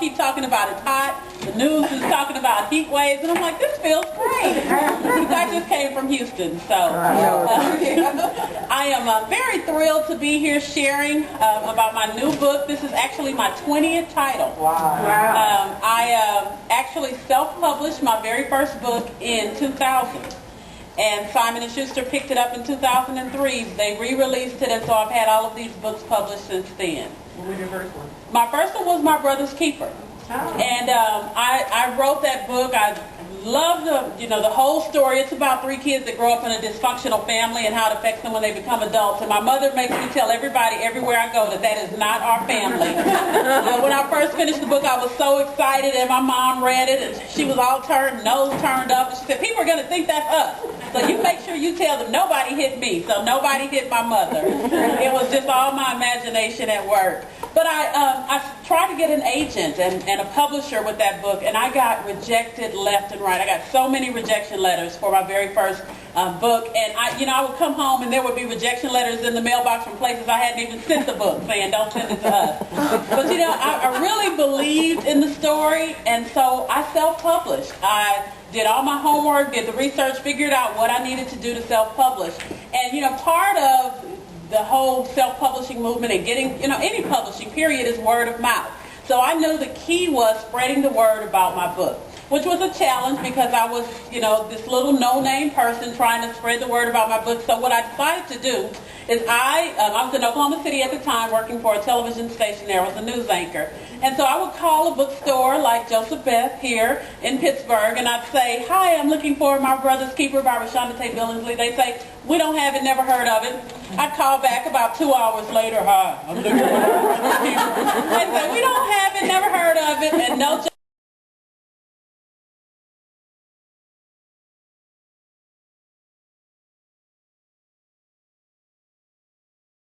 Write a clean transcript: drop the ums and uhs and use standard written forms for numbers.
keep talking about it's hot. The news is talking about heat waves, and I'm like, this feels great. Because I just came from Houston, so I am very thrilled to be here sharing about my new book. This is actually my 20th title. Wow. I actually self-published my very first book in 2000. And Simon & Schuster picked it up in 2003. They re-released it, and so I've had all of these books published since then. What was your first one? My first one was My Brother's Keeper. And I wrote that book. I love the whole story. It's about 3 kids that grow up in a dysfunctional family and how it affects them when they become adults. And my mother makes me tell everybody everywhere I go that is not our family. When I first finished the book, I was so excited, and my mom read it, and she was all nose turned up, and she said, people are going to think that's us. So you make sure you tell them nobody hit me. So nobody hit my mother. It was just all my imagination at work. But I tried to get an agent and a publisher with that book, and I got rejected left and right. I got so many rejection letters for my very first book, and I would come home and there would be rejection letters in the mailbox from places I hadn't even sent the book, saying don't send it to us. But I really believed in the story, and so I self-published. I did all my homework, did the research, figured out what I needed to do to self-publish. And part of the whole self-publishing movement and getting, any publishing period is word of mouth. So I knew the key was spreading the word about my book, which was a challenge because I was, this little no-name person trying to spread the word about my book. So what I decided to do is I was in Oklahoma City at the time working for a television station there. I was a news anchor. And so I would call a bookstore like Joseph-Beth here in Pittsburgh, and I'd say, hi, I'm looking for My Brother's Keeper by ReShonda Tate Billingsley. They'd say, we don't have it, never heard of it. I'd call back about 2 hours later, hi, I'm looking for My Brother's Keeper. They'd say, we don't have it, never heard of it, and no